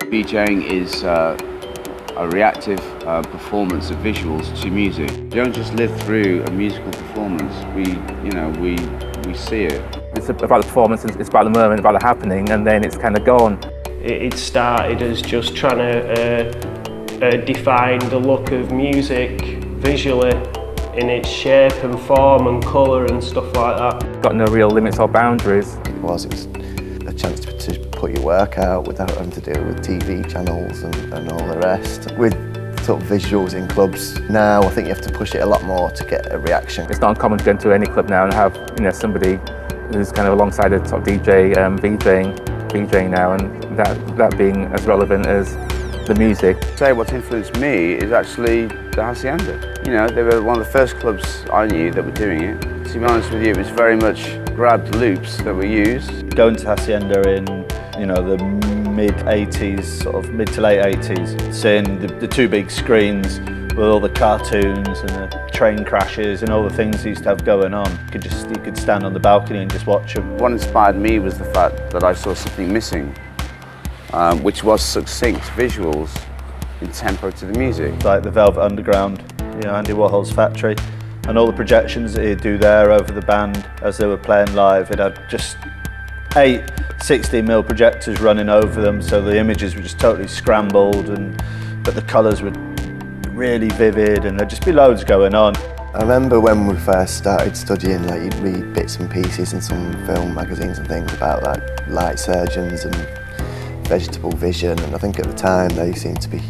DJing is a reactive performance of visuals to music. You don't just live through a musical performance, we see it. It's about the performance, it's about the moment, about the happening, and then it's kind of gone. It started as just trying to define the look of music visually in its shape and form and colour and stuff like that. Got no real limits or boundaries. It was a chance to put your work out without having to deal with TV channels and all the rest. With sort of visuals in clubs now, I think you have to push it a lot more to get a reaction. It's not uncommon to go into any club now and have somebody who's kind of alongside a top DJ VJing now, and that being as relevant as the music. I'd say what's influenced me is actually the Hacienda. They were one of the first clubs I knew that were doing it. To be honest with you, it was very much grabbed loops that were used. Going to Hacienda in the mid-80s, sort of mid to late 80s, seeing the two big screens with all the cartoons and the train crashes and all the things they used to have going on. You could stand on the balcony and just watch them. What inspired me was the fact that I saw something missing, which was succinct visuals in tempo to the music. Like the Velvet Underground, Andy Warhol's factory, and all the projections that he'd do there over the band as they were playing live. It had just 8 16mm projectors running over them, so the images were just totally scrambled, but the colours were really vivid, and there'd just be loads going on. I remember when we first started studying, you'd read bits and pieces in some film magazines and things about light surgeons and vegetable vision, and I think at the time they seemed to be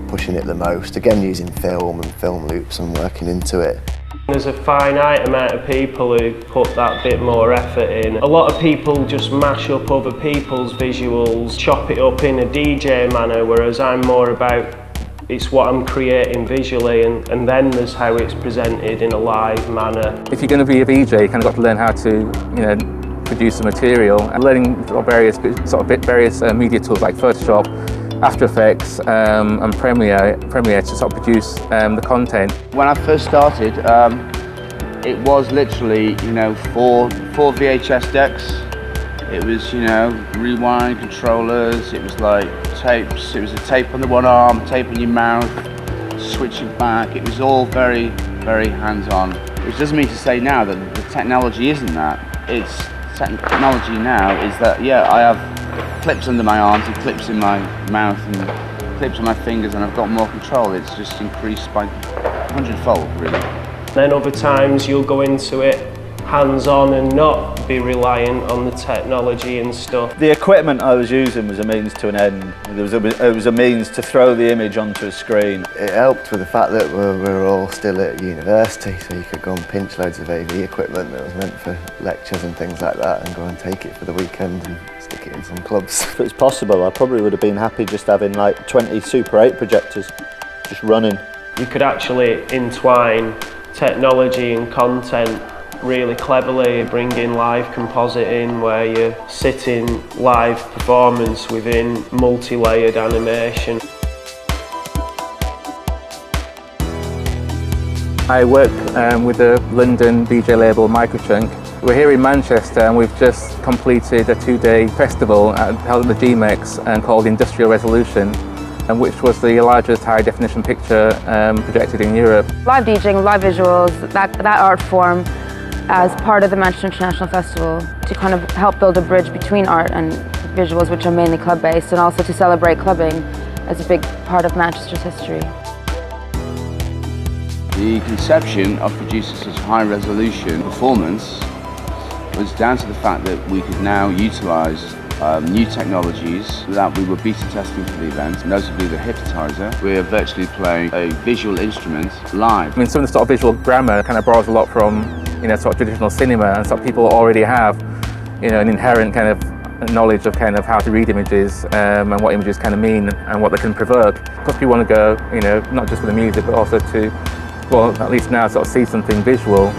pushing it the most, again using film and film loops and working into it. There's a finite amount of people who put that bit more effort in. A lot of people just mash up other people's visuals, chop it up in a DJ manner, whereas I'm more about it's what I'm creating visually, and then there's how it's presented in a live manner. If you're going to be a VJ, you kind of got to learn how to produce the material, and learning various media tools like Photoshop, After Effects and Premiere to sort of produce the content. When I first started, it was literally four VHS decks. It was rewind controllers. It was like tapes. It was a tape on the one arm, tape on your mouth, switching back. It was all very, very hands-on. Which doesn't mean to say now that the technology isn't that. It's technology now is that I have clips under my arms and clips in my mouth and clips on my fingers, and I've got more control. It's just increased by 100-fold, really. Then other times you'll go into it hands-on and not be reliant on the technology and stuff. The equipment I was using was a means to an end. It was a means to throw the image onto a screen. It helped with the fact that we're all still at university, so you could go and pinch loads of AV equipment that was meant for lectures and things like that, and go and take it for the weekend and stick it in some clubs. If it's possible, I probably would have been happy just having 20 Super 8 projectors just running. You could actually entwine technology and content really cleverly, bring in live compositing where you're sitting live performance within multi-layered animation. I work with the London DJ label Microchunk. We're here in Manchester and we've just completed a 2-day festival held at the GMEX called Industrial Resolution, which was the largest high-definition picture projected in Europe. Live DJing, live visuals, that art form as part of the Manchester International Festival to kind of help build a bridge between art and visuals, which are mainly club-based, and also to celebrate clubbing as a big part of Manchester's history. The conception of producing such high-resolution performance was down to the fact that we could now utilise new technologies that we were beta testing for the event, notably the Hypnotizer. We're virtually playing a visual instrument live. I mean, some of the sort of visual grammar kind of borrows a lot from sort of traditional cinema, and sort of people already have an inherent kind of knowledge of kind of how to read images and what images kind of mean and what they can provoke. Because we want to go, not just for the music, but also to, well, at least now sort of see something visual.